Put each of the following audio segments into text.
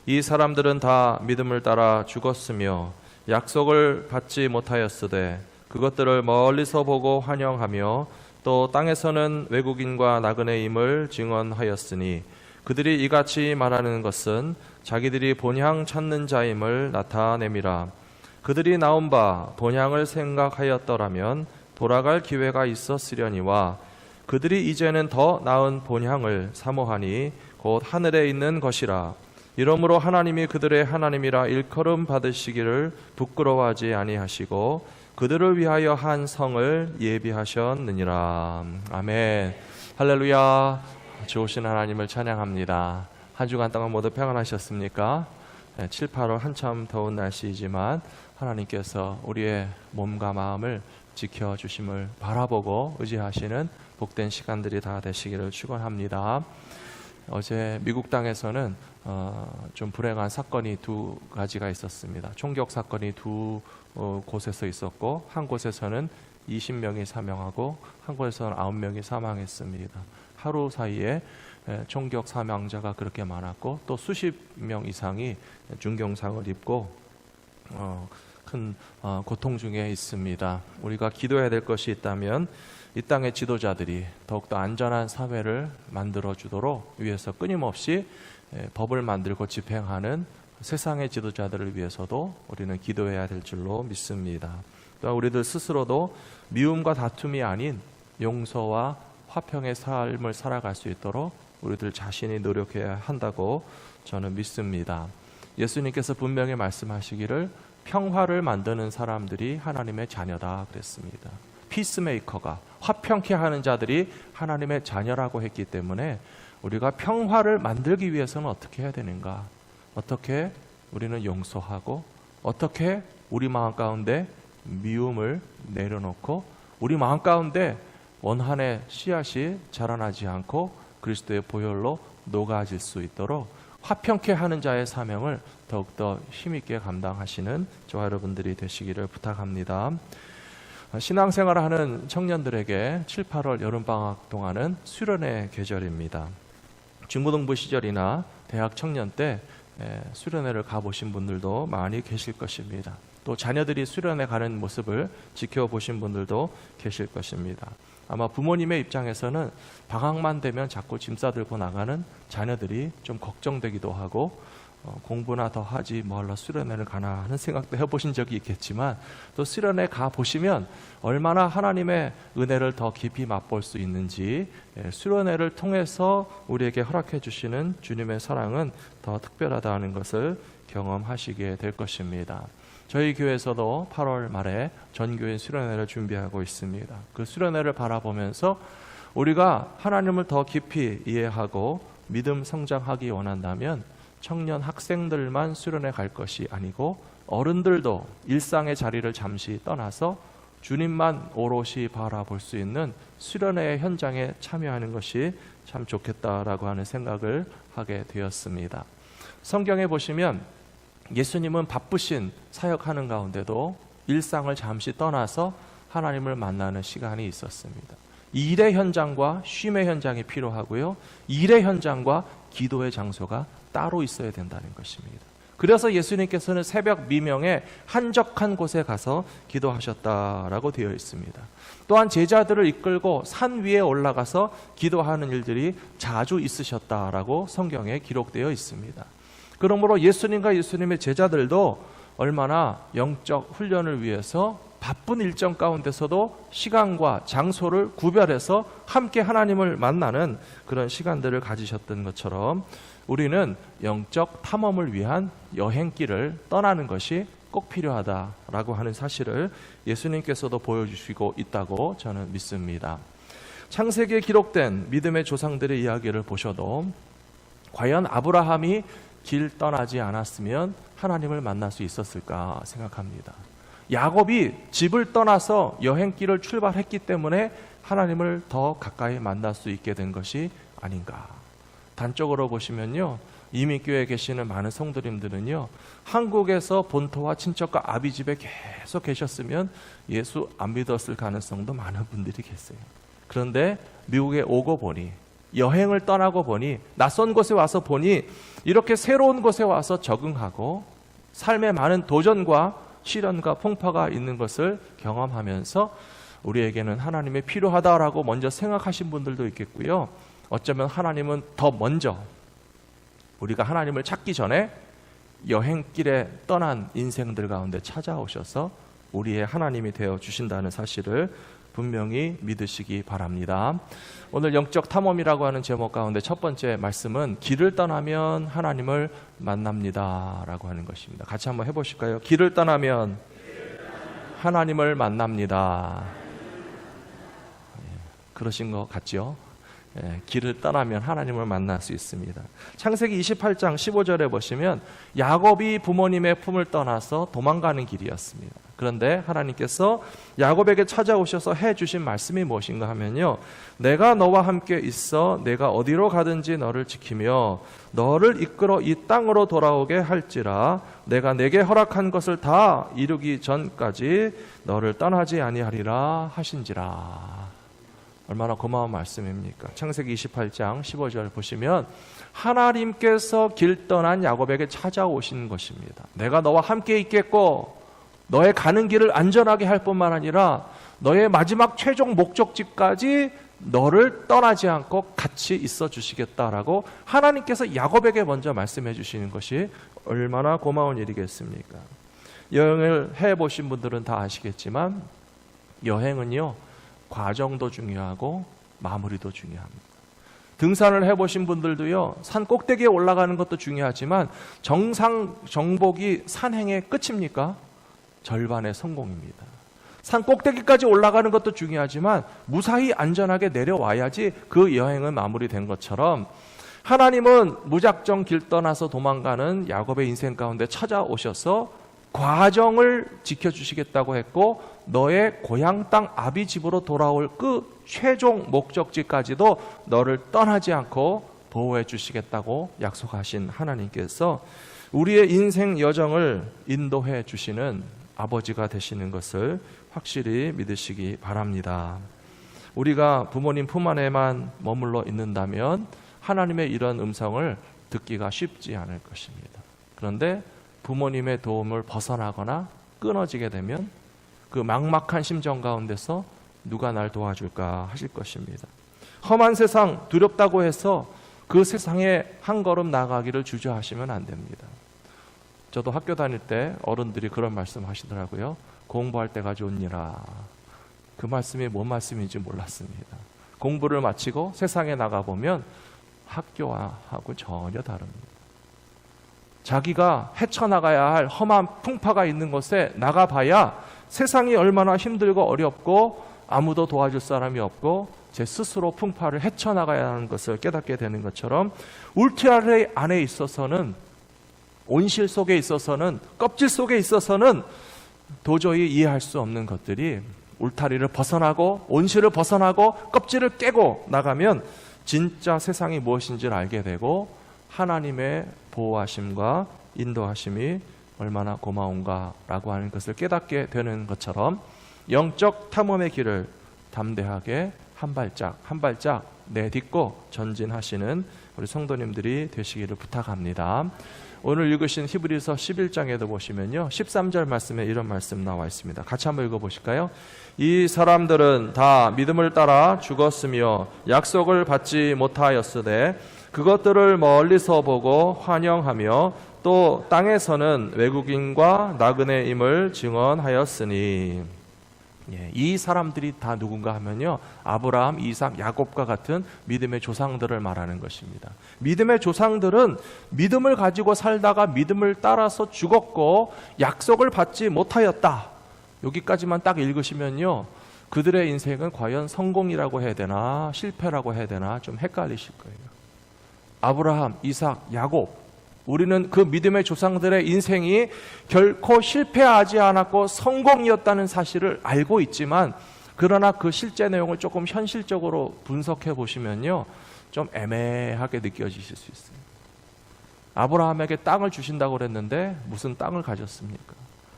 이 사람들은 다 믿음을 따라 죽었으며 약속을 받지 못하였으되 그것들을 멀리서 보고 환영하며 또 땅에서는 외국인과 나그네임을 증언하였으니 그들이 이같이 말하는 것은 자기들이 본향 찾는 자임을 나타냄이라. 그들이 나온 바 본향을 생각하였더라면 돌아갈 기회가 있었으려니와 그들이 이제는 더 나은 본향을 사모하니 곧 하늘에 있는 것이라. 이러므로 하나님이 그들의 하나님이라 일컬음 받으시기를 부끄러워하지 아니하시고 그들을 위하여 한 성을 예비하셨느니라. 아멘. 할렐루야. 좋으신 하나님을 찬양합니다. 한 주간 동안 모두 평안하셨습니까? 7, 8월 한참 더운 날씨이지만 하나님께서 우리의 몸과 마음을 지켜주심을 바라보고 의지하시는 복된 시간들이 다 되시기를 축원합니다. 어제 미국 땅에서는 좀 불행한 사건이 두 가지가 있었습니다. 총격 사건이 두 곳에서 있었고 한 곳에서는 20명이 사망하고 한 곳에서는 9명이 사망했습니다. 하루 사이에 총격 사망자가 그렇게 많았고 또 수십 명 이상이 중경상을 입고 큰 고통 중에 있습니다. 우리가 기도해야 될 것이 있다면 이 땅의 지도자들이 더욱더 안전한 사회를 만들어주도록 위해서 끊임없이 법을 만들고 집행하는 세상의 지도자들을 위해서도 우리는 기도해야 될 줄로 믿습니다. 또한 우리들 스스로도 미움과 다툼이 아닌 용서와 화평의 삶을 살아갈 수 있도록 우리들 자신이 노력해야 한다고 저는 믿습니다. 예수님께서 분명히 말씀하시기를 평화를 만드는 사람들이 하나님의 자녀다 그랬습니다. 피스메이커가 화평케 하는 자들이 하나님의 자녀라고 했기 때문에 우리가 평화를 만들기 위해서는 어떻게 해야 되는가? 어떻게 우리는 용서하고 어떻게 우리 마음 가운데 미움을 내려놓고 우리 마음 가운데 원한의 씨앗이 자라나지 않고 그리스도의 보혈로 녹아질 수 있도록 화평케 하는 자의 사명을 더욱더 힘있게 감당하시는 저와 여러분들이 되시기를 부탁합니다. 신앙생활을 하는 청년들에게 7, 8월 여름방학 동안은 수련의 계절입니다. 중고등부 시절이나 대학 청년 때 수련회를 가보신 분들도 많이 계실 것입니다. 또 자녀들이 수련회 가는 모습을 지켜보신 분들도 계실 것입니다. 아마 부모님의 입장에서는 방학만 되면 자꾸 짐 싸들고 나가는 자녀들이 좀 걱정되기도 하고 공부나 더 하지 뭐하러 수련회를 가나 하는 생각도 해보신 적이 있겠지만 또 수련회 가보시면 얼마나 하나님의 은혜를 더 깊이 맛볼 수 있는지 수련회를 통해서 우리에게 허락해 주시는 주님의 사랑은 더 특별하다는 것을 경험하시게 될 것입니다. 저희 교회에서도 8월 말에 전교인 수련회를 준비하고 있습니다. 그 수련회를 바라보면서 우리가 하나님을 더 깊이 이해하고 믿음 성장하기 원한다면 청년 학생들만 수련회 갈 것이 아니고 어른들도 일상의 자리를 잠시 떠나서 주님만 오롯이 바라볼 수 있는 수련회의 현장에 참여하는 것이 참 좋겠다라고 하는 생각을 하게 되었습니다. 성경에 보시면 예수님은 바쁘신 사역하는 가운데도 일상을 잠시 떠나서 하나님을 만나는 시간이 있었습니다. 일의 현장과 쉼의 현장이 필요하고요. 일의 현장과 기도의 장소가 따로 있어야 된다는 것입니다. 그래서 예수님께서는 새벽 미명에 한적한 곳에 가서 기도하셨다라고 되어 있습니다. 또한 제자들을 이끌고 산 위에 올라가서 기도하는 일들이 자주 있으셨다라고 성경에 기록되어 있습니다. 그러므로 예수님과 예수님의 제자들도 얼마나 영적 훈련을 위해서 바쁜 일정 가운데서도 시간과 장소를 구별해서 함께 하나님을 만나는 그런 시간들을 가지셨던 것처럼 우리는 영적 탐험을 위한 여행길을 떠나는 것이 꼭 필요하다라고 하는 사실을 예수님께서도 보여주시고 있다고 저는 믿습니다. 창세기에 기록된 믿음의 조상들의 이야기를 보셔도 과연 아브라함이 길 떠나지 않았으면 하나님을 만날 수 있었을까 생각합니다. 야곱이 집을 떠나서 여행길을 출발했기 때문에 하나님을 더 가까이 만날 수 있게 된 것이 아닌가. 단적으로 보시면요, 이민교회에 계시는 많은 성도님들은요, 한국에서 본토와 친척과 아비 집에 계속 계셨으면 예수 안 믿었을 가능성도 많은 분들이 계세요. 그런데 미국에 오고 보니 여행을 떠나고 보니, 낯선 곳에 와서 보니 이렇게 새로운 곳에 와서 적응하고 삶에 많은 도전과 시련과 풍파가 있는 것을 경험하면서 우리에게는 하나님이 필요하다라고 먼저 생각하신 분들도 있겠고요. 어쩌면 하나님은 더 먼저 우리가 하나님을 찾기 전에 여행길에 떠난 인생들 가운데 찾아오셔서 우리의 하나님이 되어 주신다는 사실을 분명히 믿으시기 바랍니다. 오늘 영적 탐험이라고 하는 제목 가운데 첫 번째 말씀은 길을 떠나면 하나님을 만납니다 라고 하는 것입니다. 같이 한번 해보실까요? 길을 떠나면 하나님을 만납니다. 그러신 것 같죠? 길을 떠나면 하나님을 만날 수 있습니다. 창세기 28장 15절에 보시면 야곱이 부모님의 품을 떠나서 도망가는 길이었습니다. 그런데 하나님께서 야곱에게 찾아오셔서 해주신 말씀이 무엇인가 하면요, 내가 너와 함께 있어 내가 어디로 가든지 너를 지키며 너를 이끌어 이 땅으로 돌아오게 할지라 내가 내게 허락한 것을 다 이루기 전까지 너를 떠나지 아니하리라 하신지라. 얼마나 고마운 말씀입니까? 창세기 28장 15절 보시면 하나님께서 길 떠난 야곱에게 찾아오신 것입니다. 내가 너와 함께 있겠고 너의 가는 길을 안전하게 할 뿐만 아니라 너의 마지막 최종 목적지까지 너를 떠나지 않고 같이 있어 주시겠다라고 하나님께서 야곱에게 먼저 말씀해 주시는 것이 얼마나 고마운 일이겠습니까? 여행을 해보신 분들은 다 아시겠지만 여행은요, 과정도 중요하고 마무리도 중요합니다. 등산을 해보신 분들도요, 산 꼭대기에 올라가는 것도 중요하지만 정상 정복이 산행의 끝입니까? 절반의 성공입니다. 산 꼭대기까지 올라가는 것도 중요하지만 무사히 안전하게 내려와야지 그 여행은 마무리된 것처럼 하나님은 무작정 길 떠나서 도망가는 야곱의 인생 가운데 찾아오셔서 과정을 지켜주시겠다고 했고 너의 고향 땅 아비 집으로 돌아올 그 최종 목적지까지도 너를 떠나지 않고 보호해 주시겠다고 약속하신 하나님께서 우리의 인생 여정을 인도해 주시는 아버지가 되시는 것을 확실히 믿으시기 바랍니다. 우리가 부모님 품 안에만 머물러 있는다면 하나님의 이런 음성을 듣기가 쉽지 않을 것입니다. 그런데 부모님의 도움을 벗어나거나 끊어지게 되면 그 막막한 심정 가운데서 누가 날 도와줄까 하실 것입니다. 험한 세상 두렵다고 해서 그 세상에 한 걸음 나가기를 주저하시면 안 됩니다. 저도 학교 다닐 때 어른들이 그런 말씀 하시더라고요. 공부할 때가 좋으니라. 그 말씀이 뭔 말씀인지 몰랐습니다. 공부를 마치고 세상에 나가보면 학교하고 전혀 다릅니다. 자기가 헤쳐나가야 할 험한 풍파가 있는 곳에 나가봐야 세상이 얼마나 힘들고 어렵고 아무도 도와줄 사람이 없고 제 스스로 풍파를 헤쳐나가야 하는 것을 깨닫게 되는 것처럼 울타리 안에 있어서는, 온실 속에 있어서는, 껍질 속에 있어서는 도저히 이해할 수 없는 것들이 울타리를 벗어나고 온실을 벗어나고 껍질을 깨고 나가면 진짜 세상이 무엇인지를 알게 되고 하나님의 보호하심과 인도하심이 얼마나 고마운가라고 하는 것을 깨닫게 되는 것처럼 영적 탐험의 길을 담대하게 한 발짝 한 발짝 내딛고 전진하시는 우리 성도님들이 되시기를 부탁합니다. 오늘 읽으신 히브리서 11장에도 보시면요, 13절 말씀에 이런 말씀 나와 있습니다. 같이 한번 읽어보실까요? 이 사람들은 다 믿음을 따라 죽었으며 약속을 받지 못하였으되 그것들을 멀리서 보고 환영하며 또 땅에서는 외국인과 나그네임을 증언하였으니, 이 사람들이 다 누군가 하면요, 아브라함, 이삭, 야곱과 같은 믿음의 조상들을 말하는 것입니다. 믿음의 조상들은 믿음을 가지고 살다가 믿음을 따라서 죽었고 약속을 받지 못하였다. 여기까지만 딱 읽으시면요, 그들의 인생은 과연 성공이라고 해야 되나 실패라고 해야 되나 좀 헷갈리실 거예요. 아브라함, 이삭, 야곱, 우리는 그 믿음의 조상들의 인생이 결코 실패하지 않았고 성공이었다는 사실을 알고 있지만, 그러나 그 실제 내용을 조금 현실적으로 분석해 보시면요, 좀 애매하게 느껴지실 수 있어요. 아브라함에게 땅을 주신다고 그랬는데 무슨 땅을 가졌습니까?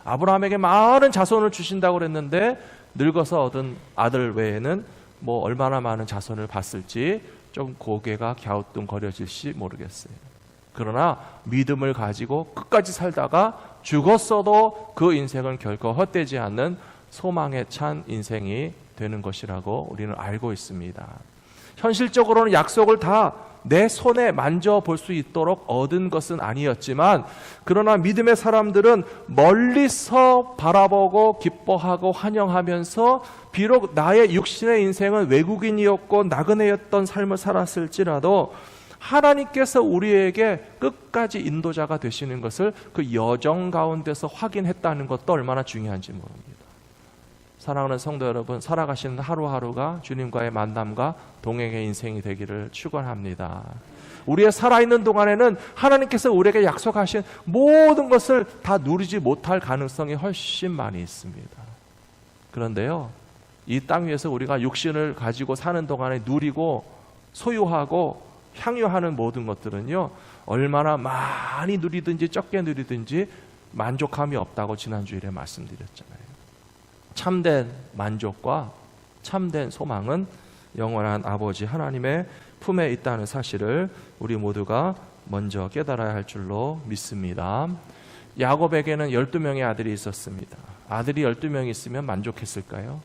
아브라함에게 많은 자손을 주신다고 그랬는데 늙어서 얻은 아들 외에는 뭐 얼마나 많은 자손을 봤을지 좀 고개가 갸우뚱거려질지 모르겠어요. 그러나 믿음을 가지고 끝까지 살다가 죽었어도 그 인생은 결코 헛되지 않는 소망에 찬 인생이 되는 것이라고 우리는 알고 있습니다. 현실적으로는 약속을 다 내 손에 만져볼 수 있도록 얻은 것은 아니었지만, 그러나 믿음의 사람들은 멀리서 바라보고 기뻐하고 환영하면서 비록 나의 육신의 인생은 외국인이었고 나그네였던 삶을 살았을지라도 하나님께서 우리에게 끝까지 인도자가 되시는 것을 그 여정 가운데서 확인했다는 것도 얼마나 중요한지 모릅니다. 사랑하는 성도 여러분, 살아가시는 하루하루가 주님과의 만남과 동행의 인생이 되기를 축원합니다. 우리의 살아있는 동안에는 하나님께서 우리에게 약속하신 모든 것을 다 누리지 못할 가능성이 훨씬 많이 있습니다. 그런데요, 이 땅 위에서 우리가 육신을 가지고 사는 동안에 누리고 소유하고 향유하는 모든 것들은요, 얼마나 많이 누리든지 적게 누리든지 만족함이 없다고 지난주일에 말씀드렸잖아요. 참된 만족과 참된 소망은 영원한 아버지 하나님의 품에 있다는 사실을 우리 모두가 먼저 깨달아야 할 줄로 믿습니다. 야곱에게는 12명의 아들이 있었습니다. 아들이 12명이 있으면 만족했을까요?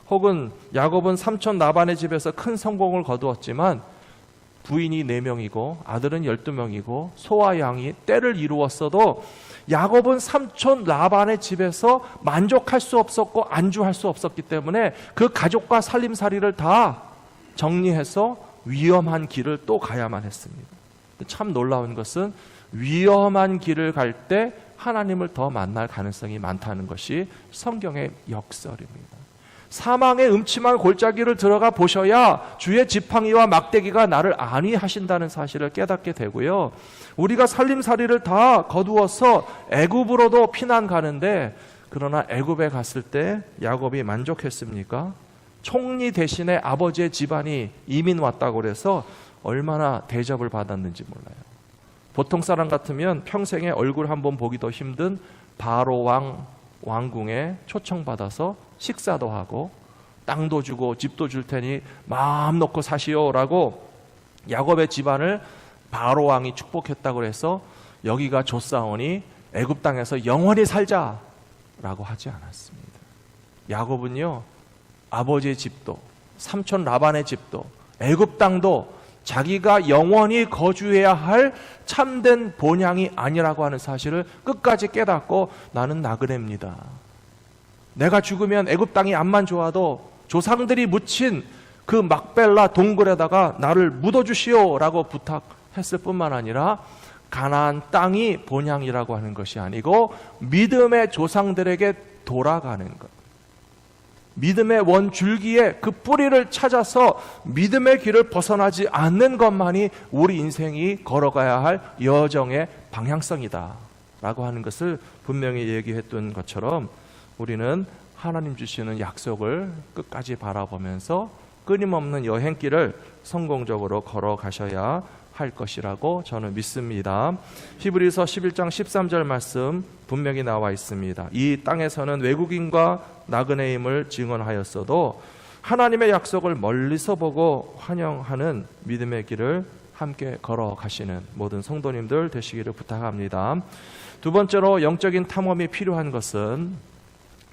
혹은 야곱은 삼촌 라반의 집에서 큰 성공을 거두었지만 부인이 4명이고 아들은 12명이고 소와 양이 때를 이루었어도 야곱은 삼촌 라반의 집에서 만족할 수 없었고 안주할 수 없었기 때문에 그 가족과 살림살이를 다 정리해서 위험한 길을 또 가야만 했습니다. 참 놀라운 것은 위험한 길을 갈 때 하나님을 더 만날 가능성이 많다는 것이 성경의 역설입니다. 사망의 음침한 골짜기를 들어가 보셔야 주의 지팡이와 막대기가 나를 안위하신다는 사실을 깨닫게 되고요, 우리가 살림살이를 다 거두어서 애굽으로도 피난 가는데, 그러나 애굽에 갔을 때 야곱이 만족했습니까? 총리 대신에 아버지의 집안이 이민 왔다고 그래서 얼마나 대접을 받았는지 몰라요. 보통 사람 같으면 평생에 얼굴 한번 보기도 힘든 바로 왕궁에 초청받아서 식사도 하고 땅도 주고 집도 줄 테니 마음 놓고 사시오라고 야곱의 집안을 바로 왕이 축복했다고 해서 여기가 좋사오니 애굽 땅에서 영원히 살자라고 하지 않았습니다. 야곱은요, 아버지의 집도 삼촌 라반의 집도 애굽 땅도 자기가 영원히 거주해야 할 참된 본향이 아니라고 하는 사실을 끝까지 깨닫고, 나는 나그네입니다. 내가 죽으면 애굽 땅이 암만 좋아도 조상들이 묻힌 그 막벨라 동굴에다가 나를 묻어주시오라고 부탁했을 뿐만 아니라 가나안 땅이 본향이라고 하는 것이 아니고 믿음의 조상들에게 돌아가는 것, 믿음의 원줄기에 그 뿌리를 찾아서 믿음의 길을 벗어나지 않는 것만이 우리 인생이 걸어가야 할 여정의 방향성이다 라고 하는 것을 분명히 얘기했던 것처럼, 우리는 하나님 주시는 약속을 끝까지 바라보면서 끊임없는 여행길을 성공적으로 걸어가셔야 할 것이라고 저는 믿습니다. 히브리서 11장 13절 말씀 분명히 나와 있습니다. 이 땅에서는 외국인과 나그네임을 증언하였어도 하나님의 약속을 멀리서 보고 환영하는 믿음의 길을 함께 걸어가시는 모든 성도님들 되시기를 부탁합니다. 두 번째로 영적인 탐험이 필요한 것은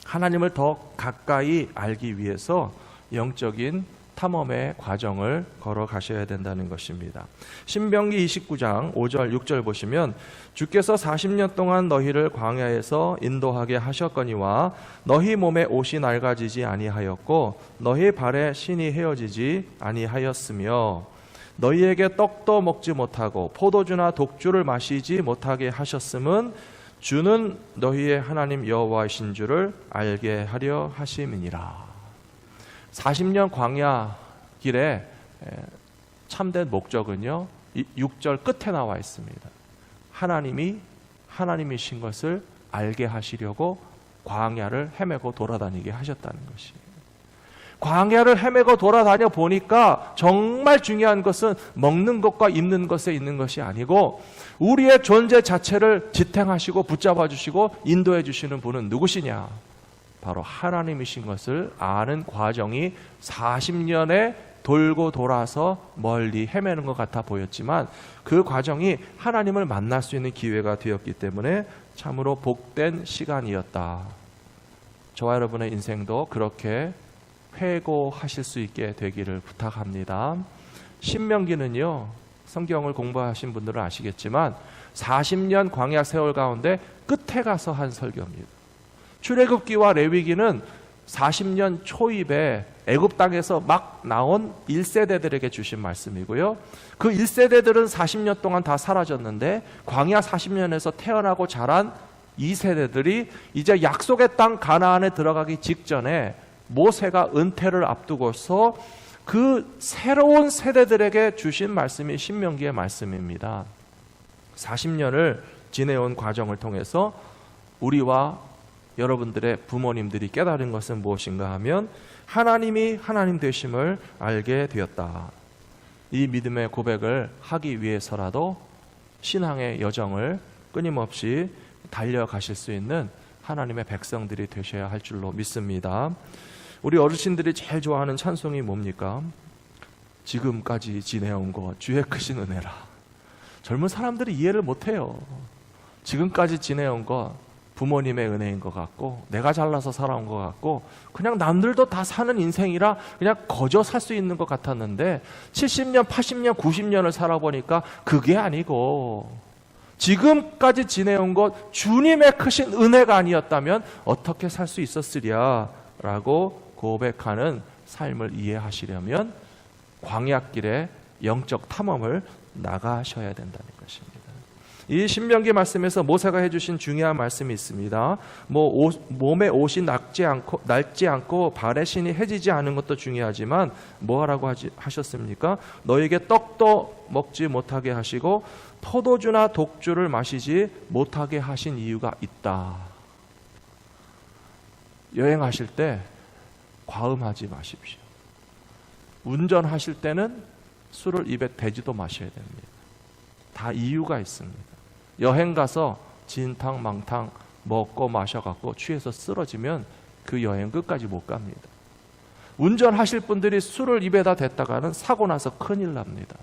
하나님을 더 가까이 알기 위해서 영적인 탐험의 과정을 걸어가셔야 된다는 것입니다. 신명기 29장 5절 6절 보시면, 주께서 40년 동안 너희를 광야에서 인도하게 하셨거니와 너희 몸에 옷이 낡아지지 아니하였고 너희 발에 신이 헤어지지 아니하였으며 너희에게 떡도 먹지 못하고 포도주나 독주를 마시지 못하게 하셨음은 주는 너희의 하나님 여호와이신 줄을 알게 하려 하심이니라. 40년 광야 길에 참된 목적은요, 6절 끝에 나와 있습니다. 하나님이 하나님이신 것을 알게 하시려고 광야를 헤매고 돌아다니게 하셨다는 것이에요. 광야를 헤매고 돌아다녀 보니까 정말 중요한 것은 먹는 것과 입는 것에 있는 것이 아니고 우리의 존재 자체를 지탱하시고 붙잡아 주시고 인도해 주시는 분은 누구시냐? 바로 하나님이신 것을 아는 과정이 40년의 돌고 돌아서 멀리 헤매는 것 같아 보였지만 그 과정이 하나님을 만날 수 있는 기회가 되었기 때문에 참으로 복된 시간이었다. 저와 여러분의 인생도 그렇게 회고하실 수 있게 되기를 부탁합니다. 신명기는요, 성경을 공부하신 분들은 아시겠지만 40년 광야 세월 가운데 끝에 가서 한 설교입니다. 출애굽기와 레위기는 40년 초입에 애굽 땅에서 막 나온 1세대들에게 주신 말씀이고요. 그 1세대들은 40년 동안 다 사라졌는데 광야 40년에서 태어나고 자란 2세대들이 이제 약속의 땅 가나안에 들어가기 직전에 모세가 은퇴를 앞두고서 그 새로운 세대들에게 주신 말씀이 신명기의 말씀입니다. 40년을 지내온 과정을 통해서 우리와 여러분들의 부모님들이 깨달은 것은 무엇인가 하면 하나님이 하나님 되심을 알게 되었다. 이 믿음의 고백을 하기 위해서라도 신앙의 여정을 끊임없이 달려가실 수 있는 하나님의 백성들이 되셔야 할 줄로 믿습니다. 우리 어르신들이 제일 좋아하는 찬송이 뭡니까? 지금까지 지내온 것 주의 크신 은혜라. 젊은 사람들이 이해를 못해요. 지금까지 지내온 것 부모님의 은혜인 것 같고 내가 잘나서 살아온 것 같고 그냥 남들도 다 사는 인생이라 그냥 거저 살 수 있는 것 같았는데 70년, 80년, 90년을 살아보니까 그게 아니고 지금까지 지내온 것 주님의 크신 은혜가 아니었다면 어떻게 살 수 있었으랴 라고 고백하는 삶을 이해하시려면 광야길의 영적 탐험을 나가셔야 된다는 것입니다. 이 신명기 말씀에서 모세가 해주신 중요한 말씀이 있습니다. 몸에 옷이 낡지 않고 발의 신이 해지지 않은 것도 중요하지만 뭐하라고 하셨습니까? 너에게 떡도 먹지 못하게 하시고 포도주나 독주를 마시지 못하게 하신 이유가 있다. 여행하실 때 과음하지 마십시오. 운전하실 때는 술을 입에 대지도 마셔야 됩니다. 다 이유가 있습니다. 여행 가서 진탕 망탕 먹고 마셔갖고 취해서 쓰러지면 그 여행 끝까지 못 갑니다. 운전하실 분들이 술을 입에다 댔다가는 사고 나서 큰일 납니다.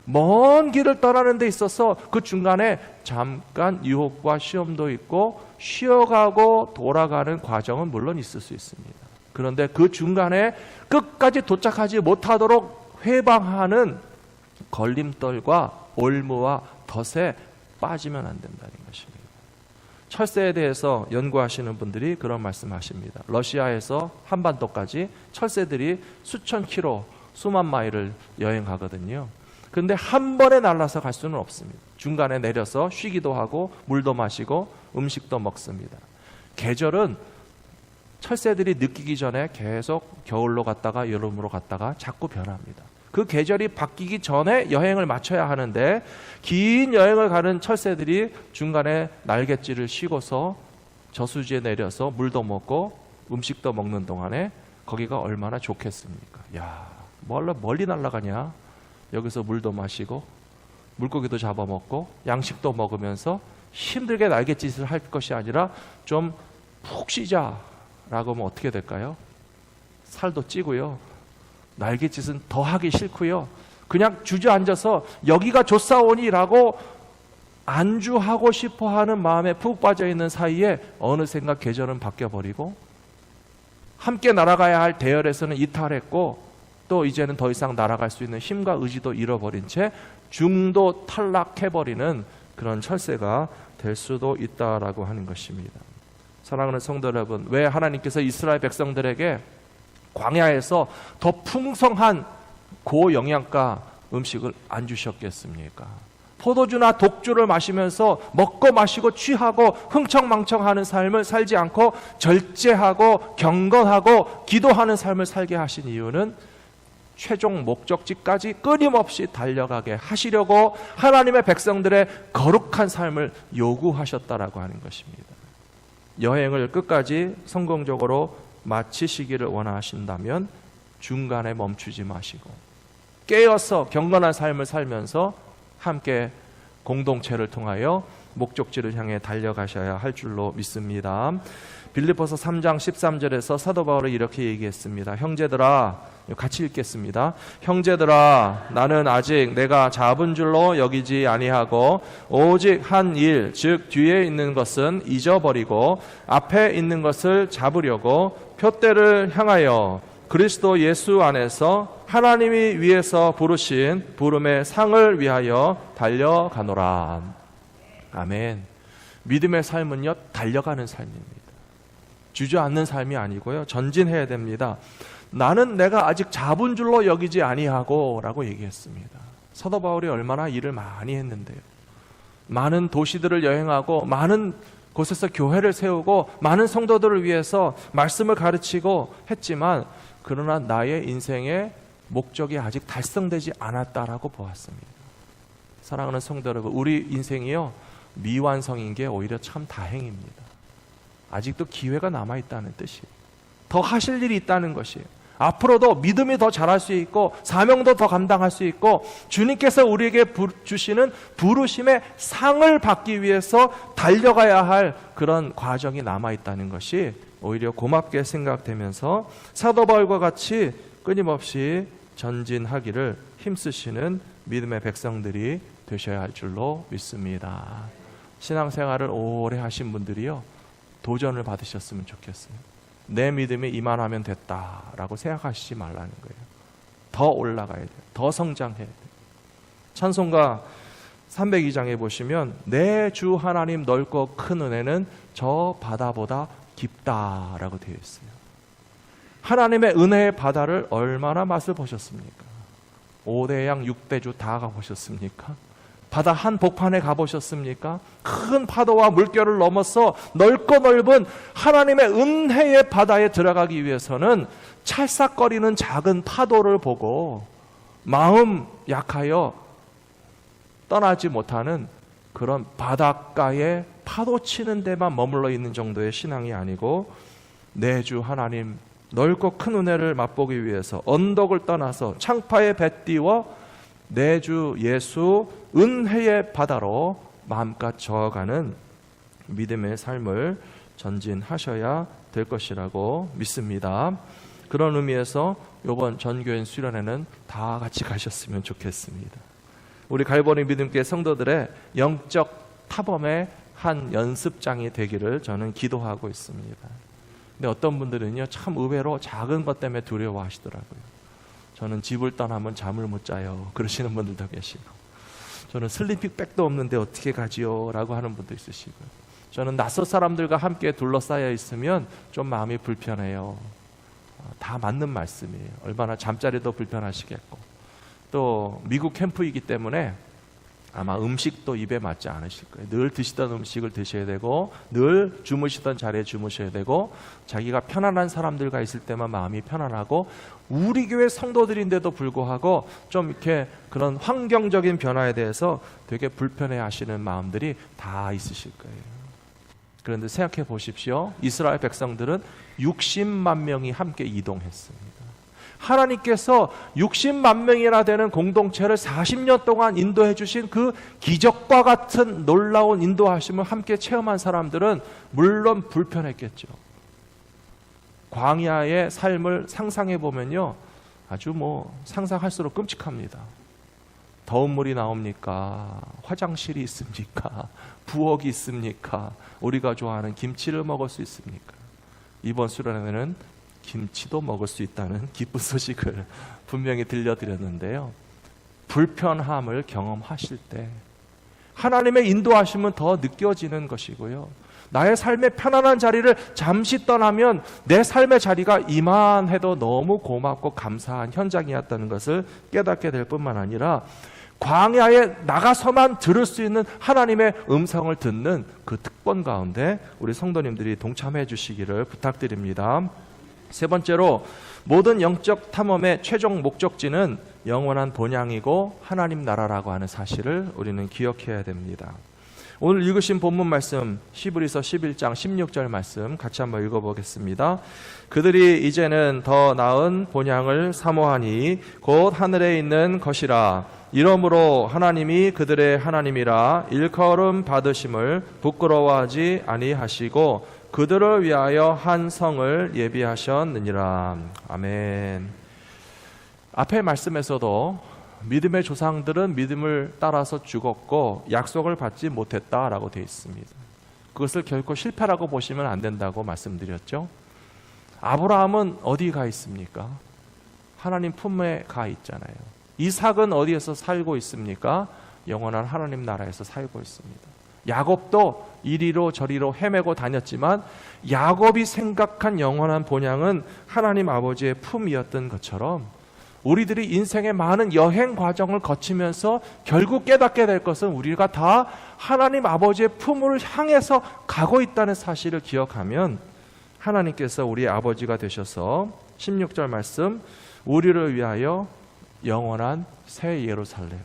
먼 길을 떠나는 데 있어서 그 중간에 잠깐 유혹과 시험도 있고 쉬어가고 돌아가는 과정은 물론 있을 수 있습니다. 그런데 그 중간에 끝까지 도착하지 못하도록 회방하는 걸림돌과 올무와 덫에 빠지면 안 된다는 것입니다. 철새에 대해서 연구하시는 분들이 그런 말씀하십니다. 러시아에서 한반도까지 철새들이 수천 킬로, 수만 마일을 여행하거든요. 그런데 한 번에 날아서 갈 수는 없습니다. 중간에 내려서 쉬기도 하고 물도 마시고 음식도 먹습니다. 계절은 철새들이 느끼기 전에 계속 겨울로 갔다가 여름으로 갔다가 자꾸 변합니다. 그 계절이 바뀌기 전에 여행을 마쳐야 하는데 긴 여행을 가는 철새들이 중간에 날갯짓을 쉬고서 저수지에 내려서 물도 먹고 음식도 먹는 동안에 거기가 얼마나 좋겠습니까? 야, 멀리 날아가냐? 여기서 물도 마시고 물고기도 잡아먹고 양식도 먹으면서 힘들게 날갯짓을 할 것이 아니라 좀 푹 쉬자 라고 하면 어떻게 될까요? 살도 찌고요. 날갯짓은 더 하기 싫고요. 그냥 주저앉아서 여기가 좋사오니라고 안주하고 싶어하는 마음에 푹 빠져있는 사이에 어느샌가 계절은 바뀌어버리고 함께 날아가야 할 대열에서는 이탈했고 또 이제는 더 이상 날아갈 수 있는 힘과 의지도 잃어버린 채 중도 탈락해버리는 그런 철새가 될 수도 있다라고 하는 것입니다. 사랑하는 성도 여러분, 왜 하나님께서 이스라엘 백성들에게 광야에서 더 풍성한 고영양가 음식을 안 주셨겠습니까? 포도주나 독주를 마시면서 먹고 마시고 취하고 흥청망청하는 삶을 살지 않고 절제하고 경건하고 기도하는 삶을 살게 하신 이유는 최종 목적지까지 끊임없이 달려가게 하시려고 하나님의 백성들의 거룩한 삶을 요구하셨다라고 하는 것입니다. 여행을 끝까지 성공적으로 마치시기를 원하신다면 중간에 멈추지 마시고 깨어서 경건한 삶을 살면서 함께 공동체를 통하여 목적지를 향해 달려가셔야 할 줄로 믿습니다. 빌립보서 3장 13절에서 사도 바울이 이렇게 얘기했습니다. 형제들아, 같이 읽겠습니다. 형제들아, 나는 아직 내가 잡은 줄로 여기지 아니하고 오직 한 일, 즉 뒤에 있는 것은 잊어버리고 앞에 있는 것을 잡으려고 표대를 향하여 그리스도 예수 안에서 하나님이 위에서 부르신 부름의 상을 위하여 달려가노라. 아멘. 믿음의 삶은요, 달려가는 삶입니다. 주저앉는 삶이 아니고요, 전진해야 됩니다. 나는 내가 아직 잡은 줄로 여기지 아니하고 라고 얘기했습니다. 사도 바울이 얼마나 일을 많이 했는데요. 많은 도시들을 여행하고 많은 곳에서 교회를 세우고 많은 성도들을 위해서 말씀을 가르치고 했지만, 그러나 나의 인생의 목적이 아직 달성되지 않았다라고 보았습니다. 사랑하는 성도 여러분, 우리 인생이요, 미완성인 게 오히려 참 다행입니다. 아직도 기회가 남아있다는 뜻이에요. 더 하실 일이 있다는 것이에요. 앞으로도 믿음이 더 잘할 수 있고 사명도 더 감당할 수 있고 주님께서 우리에게 주시는 부르심의 상을 받기 위해서 달려가야 할 그런 과정이 남아있다는 것이 오히려 고맙게 생각되면서 사도 바울과 같이 끊임없이 전진하기를 힘쓰시는 믿음의 백성들이 되셔야 할 줄로 믿습니다. 신앙생활을 오래 하신 분들이요, 도전을 받으셨으면 좋겠어요. 내 믿음이 이만하면 됐다라고 생각하시지 말라는 거예요. 더 올라가야 돼요. 더 성장해야 돼요. 찬송가 302장에 보시면 내 주 하나님 넓고 큰 은혜는 저 바다보다 깊다라고 되어 있어요. 하나님의 은혜의 바다를 얼마나 맛을 보셨습니까? 5대양 6대주 다 가보셨습니까? 바다 한 복판에 가보셨습니까? 큰 파도와 물결을 넘어서 넓고 넓은 하나님의 은혜의 바다에 들어가기 위해서는 찰싹거리는 작은 파도를 보고 마음 약하여 떠나지 못하는 그런 바닷가에 파도 치는 데만 머물러 있는 정도의 신앙이 아니고, 내 주 하나님 넓고 큰 은혜를 맛보기 위해서 언덕을 떠나서 창파에 배 띄워 내 주 예수 은혜의 바다로 마음껏 저어가는 믿음의 삶을 전진하셔야 될 것이라고 믿습니다. 그런 의미에서 이번 전교인 수련회는 다 같이 가셨으면 좋겠습니다. 우리 갈보리 믿음교회 성도들의 영적 탑업의 한 연습장이 되기를 저는 기도하고 있습니다. 근데 어떤 분들은요, 참 의외로 작은 것 때문에 두려워하시더라고요. 저는 집을 떠나면 잠을 못 자요, 그러시는 분들도 계시고, 저는 슬리핑 백도 없는데 어떻게 가지요? 라고 하는 분도 있으시고, 저는 낯선 사람들과 함께 둘러싸여 있으면 좀 마음이 불편해요. 다 맞는 말씀이에요. 얼마나 잠자리도 불편하시겠고, 또 미국 캠프이기 때문에 아마 음식도 입에 맞지 않으실 거예요. 늘 드시던 음식을 드셔야 되고 늘 주무시던 자리에 주무셔야 되고, 자기가 편안한 사람들과 있을 때만 마음이 편안하고, 우리 교회 성도들인데도 불구하고 좀 이렇게 그런 환경적인 변화에 대해서 되게 불편해 하시는 마음들이 다 있으실 거예요. 그런데 생각해 보십시오. 이스라엘 백성들은 60만 명이 함께 이동했습니다. 하나님께서 60만 명이나 되는 공동체를 40년 동안 인도해 주신 그 기적과 같은 놀라운 인도하심을 함께 체험한 사람들은 물론 불편했겠죠. 광야의 삶을 상상해 보면요, 아주 상상할수록 끔찍합니다. 더운 물이 나옵니까? 화장실이 있습니까? 부엌이 있습니까? 우리가 좋아하는 김치를 먹을 수 있습니까? 이번 수련회는 김치도 먹을 수 있다는 기쁜 소식을 분명히 들려드렸는데요, 불편함을 경험하실 때 하나님의 인도하심은 더 느껴지는 것이고요, 나의 삶의 편안한 자리를 잠시 떠나면 내 삶의 자리가 이만해도 너무 고맙고 감사한 현장이었다는 것을 깨닫게 될 뿐만 아니라, 광야에 나가서만 들을 수 있는 하나님의 음성을 듣는 그 특권 가운데 우리 성도님들이 동참해 주시기를 부탁드립니다. 세 번째로, 모든 영적 탐험의 최종 목적지는 영원한 본향이고 하나님 나라라고 하는 사실을 우리는 기억해야 됩니다. 오늘 읽으신 본문 말씀, 히브리서 11장 16절 말씀 같이 한번 읽어보겠습니다. 그들이 이제는 더 나은 본향을 사모하니 곧 하늘에 있는 것이라. 이러므로 하나님이 그들의 하나님이라 일컬음 받으심을 부끄러워하지 아니하시고 그들을 위하여 한 성을 예비하셨느니라. 아멘. 앞의 말씀에서도 믿음의 조상들은 믿음을 따라서 죽었고 약속을 받지 못했다라고 되어 있습니다. 그것을 결코 실패라고 보시면 안 된다고 말씀드렸죠. 아브라함은 어디 가 있습니까? 하나님 품에 가 있잖아요. 이삭은 어디에서 살고 있습니까? 영원한 하나님 나라에서 살고 있습니다. 야곱도 이리로 저리로 헤매고 다녔지만 야곱이 생각한 영원한 본향은 하나님 아버지의 품이었던 것처럼 우리들이 인생의 많은 여행 과정을 거치면서 결국 깨닫게 될 것은 우리가 다 하나님 아버지의 품을 향해서 가고 있다는 사실을 기억하면 하나님께서 우리의 아버지가 되셔서 16절 말씀, 우리를 위하여 영원한 새 예루살렘,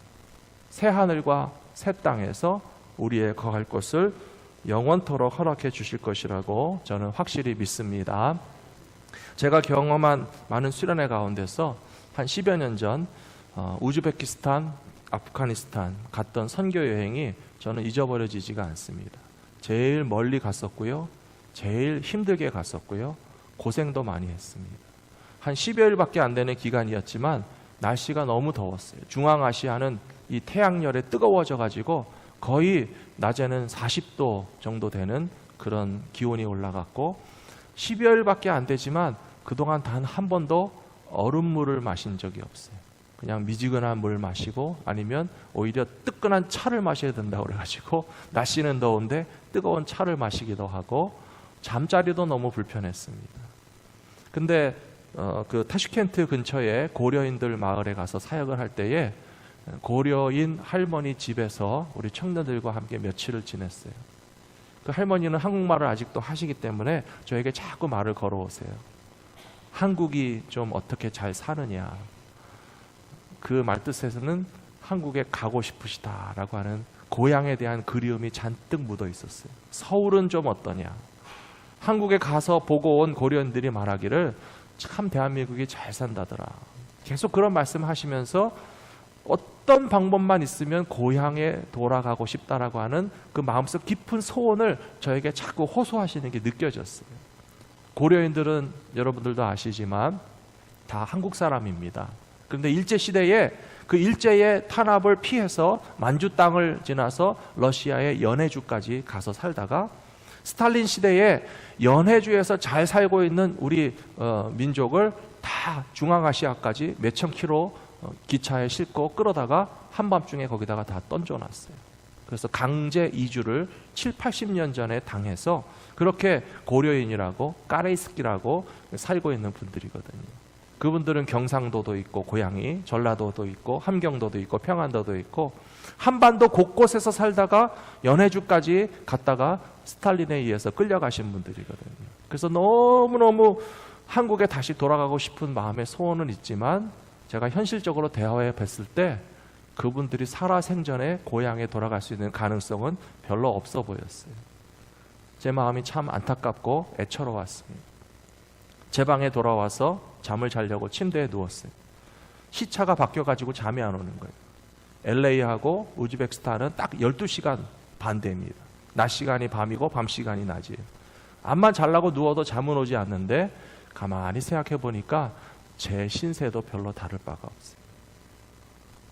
새 하늘과 새 땅에서 우리의 거할 곳을 영원토록 허락해 주실 것이라고 저는 확실히 믿습니다. 제가 경험한 많은 수련회 가운데서 한 10여 년 전 우즈베키스탄, 아프가니스탄 갔던 선교 여행이 저는 잊어버려지지가 않습니다. 제일 멀리 갔었고요, 제일 힘들게 갔었고요, 고생도 많이 했습니다. 한 10여일밖에 안 되는 기간이었지만 날씨가 너무 더웠어요. 중앙아시아는 이 태양열에 뜨거워져 가지고 거의 낮에는 40도 정도 되는 그런 기온이 올라갔고 10여일밖에 안 되지만 그동안 단 한 번도 얼음물을 마신 적이 없어요. 그냥 미지근한 물 마시고 아니면 오히려 뜨끈한 차를 마셔야 된다고 그래가지고 날씨는 더운데 뜨거운 차를 마시기도 하고 잠자리도 너무 불편했습니다. 근데 그 타슈켄트 근처에 고려인들 마을에 가서 사역을 할 때에 고려인 할머니 집에서 우리 청년들과 함께 며칠을 지냈어요. 그 할머니는 한국말을 아직도 하시기 때문에 저에게 자꾸 말을 걸어오세요. 한국이 좀 어떻게 잘 사느냐. 그 말뜻에서는 한국에 가고 싶으시다라고 하는 고향에 대한 그리움이 잔뜩 묻어 있었어요. 서울은 좀 어떠냐. 한국에 가서 보고 온 고려인들이 말하기를 참 대한민국이 잘 산다더라. 계속 그런 말씀하시면서 어떤 방법만 있으면 고향에 돌아가고 싶다라고 하는 그 마음속 깊은 소원을 저에게 자꾸 호소하시는 게 느껴졌어요. 고려인들은 여러분들도 아시지만 다 한국 사람입니다. 그런데 일제시대에 그 일제의 탄압을 피해서 만주 땅을 지나서 러시아의 연해주까지 가서 살다가 스탈린 시대에 연해주에서 잘 살고 있는 우리 민족을 다 중앙아시아까지 몇천 킬로 기차에 싣고 끌어다가 한밤중에 거기다가 다 던져놨어요. 그래서 강제 이주를 7, 80년 전에 당해서 그렇게 고려인이라고 까레이스키라고 살고 있는 분들이거든요. 그분들은 경상도도 있고 고향이 전라도도 있고 함경도도 있고 평안도도 있고 한반도 곳곳에서 살다가 연해주까지 갔다가 스탈린에 의해서 끌려가신 분들이거든요. 그래서 너무너무 한국에 다시 돌아가고 싶은 마음의 소원은 있지만 제가 현실적으로 대화해 뵀을 때 그분들이 살아생전에 고향에 돌아갈 수 있는 가능성은 별로 없어 보였어요. 제 마음이 참 안타깝고 애처로웠습니다. 제 방에 돌아와서 잠을 자려고 침대에 누웠어요. 시차가 바뀌어가지고 잠이 안 오는 거예요. LA하고 우즈베키스탄은 딱 12시간 반대입니다. 낮 시간이 밤이고 밤 시간이 낮이에요. 암만 자려고 누워도 잠은 오지 않는데 가만히 생각해 보니까 제 신세도 별로 다를 바가 없어요.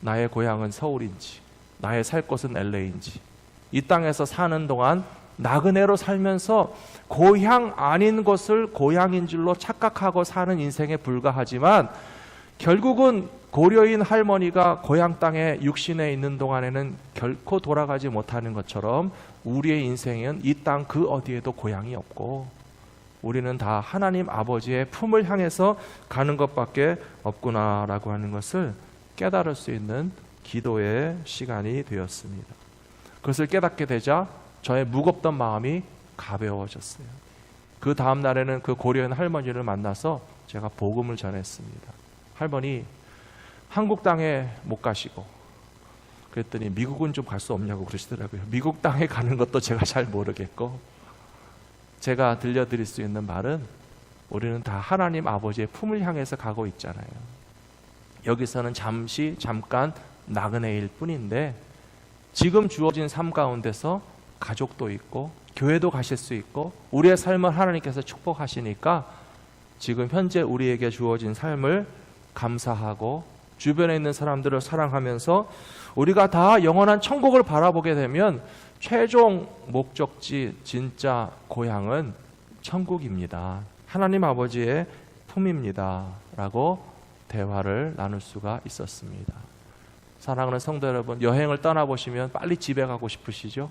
나의 고향은 서울인지 나의 살 곳은 LA인지 이 땅에서 사는 동안 나그네로 살면서 고향 아닌 곳을 고향인 줄로 착각하고 사는 인생에 불과하지만 결국은 고려인 할머니가 고향 땅에 육신에 있는 동안에는 결코 돌아가지 못하는 것처럼 우리의 인생은 이 땅 그 어디에도 고향이 없고 우리는 다 하나님 아버지의 품을 향해서 가는 것밖에 없구나라고 하는 것을 깨달을 수 있는 기도의 시간이 되었습니다. 그것을 깨닫게 되자 저의 무겁던 마음이 가벼워졌어요. 그 다음 날에는 그 고려인 할머니를 만나서 제가 복음을 전했습니다. 할머니, 한국 땅에 못 가시고 그랬더니 미국은 좀 갈 수 없냐고 그러시더라고요. 미국 땅에 가는 것도 제가 잘 모르겠고 제가 들려드릴 수 있는 말은 우리는 다 하나님 아버지의 품을 향해서 가고 있잖아요. 여기서는 잠깐 나그네일 뿐인데 지금 주어진 삶 가운데서 가족도 있고 교회도 가실 수 있고 우리의 삶을 하나님께서 축복하시니까 지금 현재 우리에게 주어진 삶을 감사하고 주변에 있는 사람들을 사랑하면서 우리가 다 영원한 천국을 바라보게 되면 최종 목적지 진짜 고향은 천국입니다. 하나님 아버지의 품입니다 라고 대화를 나눌 수가 있었습니다. 사랑하는 성도 여러분, 여행을 떠나보시면 빨리 집에 가고 싶으시죠?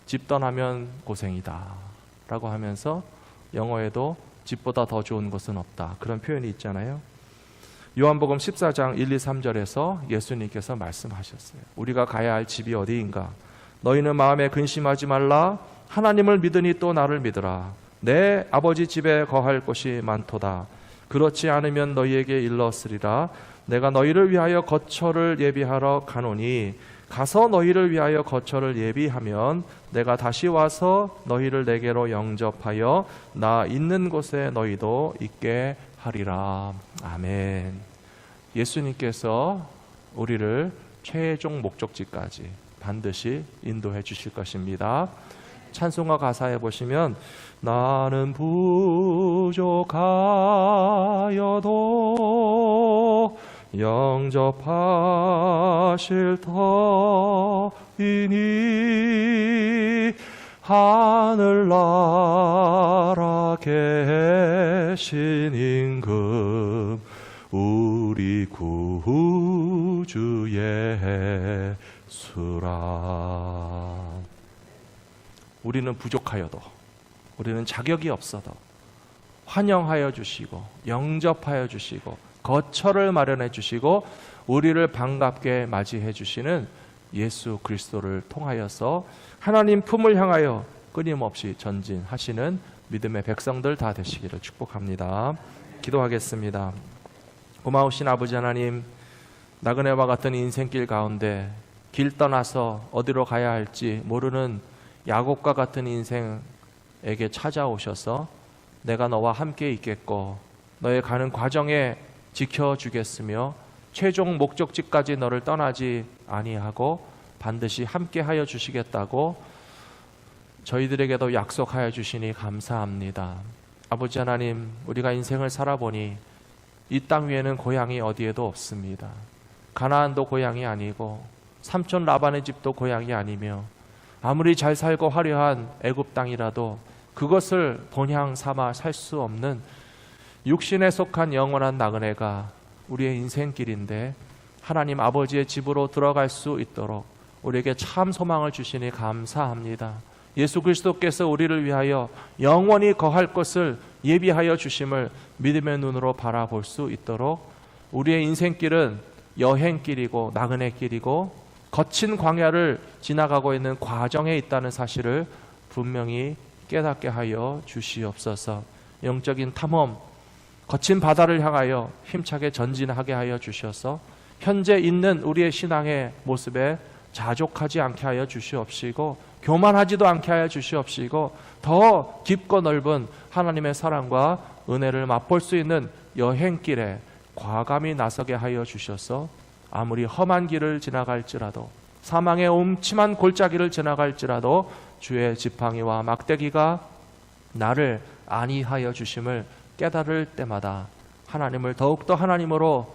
집 떠나면 고생이다 라고 하면서 영어에도 집보다 더 좋은 곳은 없다, 그런 표현이 있잖아요. 요한복음 14장 1, 2, 3절에서 예수님께서 말씀하셨어요. 우리가 가야 할 집이 어디인가? 너희는 마음에 근심하지 말라. 하나님을 믿으니 또 나를 믿으라. 내 아버지 집에 거할 곳이 많도다. 그렇지 않으면 너희에게 일렀으리라. 내가 너희를 위하여 거처를 예비하러 가노니 가서 너희를 위하여 거처를 예비하면 내가 다시 와서 너희를 내게로 영접하여 나 있는 곳에 너희도 있게 하리라. 아멘. 예수님께서 우리를 최종 목적지까지 반드시 인도해 주실 것입니다. 찬송가 가사에 보시면 나는 부족하여도 영접하실 터이니 하늘나라 계신 임금 우리 구주 예수라. 우리는 부족하여도, 우리는 자격이 없어도 환영하여 주시고 영접하여 주시고 거처를 마련해 주시고 우리를 반갑게 맞이해 주시는 예수 그리스도를 통하여서 하나님 품을 향하여 끊임없이 전진하시는 믿음의 백성들 다 되시기를 축복합니다. 기도하겠습니다. 고마우신 아버지 하나님, 나그네와 같은 인생길 가운데 길 떠나서 어디로 가야 할지 모르는 야곱과 같은 인생에게 찾아오셔서 내가 너와 함께 있겠고 너의 가는 과정에 지켜주겠으며 최종 목적지까지 너를 떠나지 아니하고 반드시 함께 하여 주시겠다고 저희들에게도 약속하여 주시니 감사합니다. 아버지 하나님, 우리가 인생을 살아보니 이 땅 위에는 고향이 어디에도 없습니다. 가나안도 고향이 아니고 삼촌 라반의 집도 고향이 아니며 아무리 잘 살고 화려한 애굽 땅이라도 그것을 본향 삼아 살 수 없는 육신에 속한 영원한 나그네가 우리의 인생길인데 하나님 아버지의 집으로 들어갈 수 있도록 우리에게 참 소망을 주시니 감사합니다. 예수 그리스도께서 우리를 위하여 영원히 거할 것을 예비하여 주심을 믿음의 눈으로 바라볼 수 있도록 우리의 인생길은 여행길이고 나그네길이고 거친 광야를 지나가고 있는 과정에 있다는 사실을 분명히 깨닫게 하여 주시옵소서. 영적인 탐험, 거친 바다를 향하여 힘차게 전진하게 하여 주셔서 현재 있는 우리의 신앙의 모습에 자족하지 않게 하여 주시옵시고 교만하지도 않게 하여 주시옵시고 더 깊고 넓은 하나님의 사랑과 은혜를 맛볼 수 있는 여행길에 과감히 나서게 하여 주셔서 아무리 험한 길을 지나갈지라도 사망의 음침한 골짜기를 지나갈지라도 주의 지팡이와 막대기가 나를 안위하여 주심을 깨달을 때마다 하나님을 더욱더 하나님으로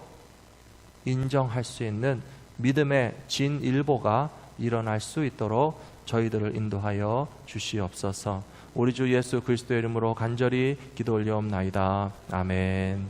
인정할 수 있는 믿음의 진일보가 일어날 수 있도록 저희들을 인도하여 주시옵소서. 우리 주 예수 그리스도의 이름으로 간절히 기도 올려옵나이다. 아멘.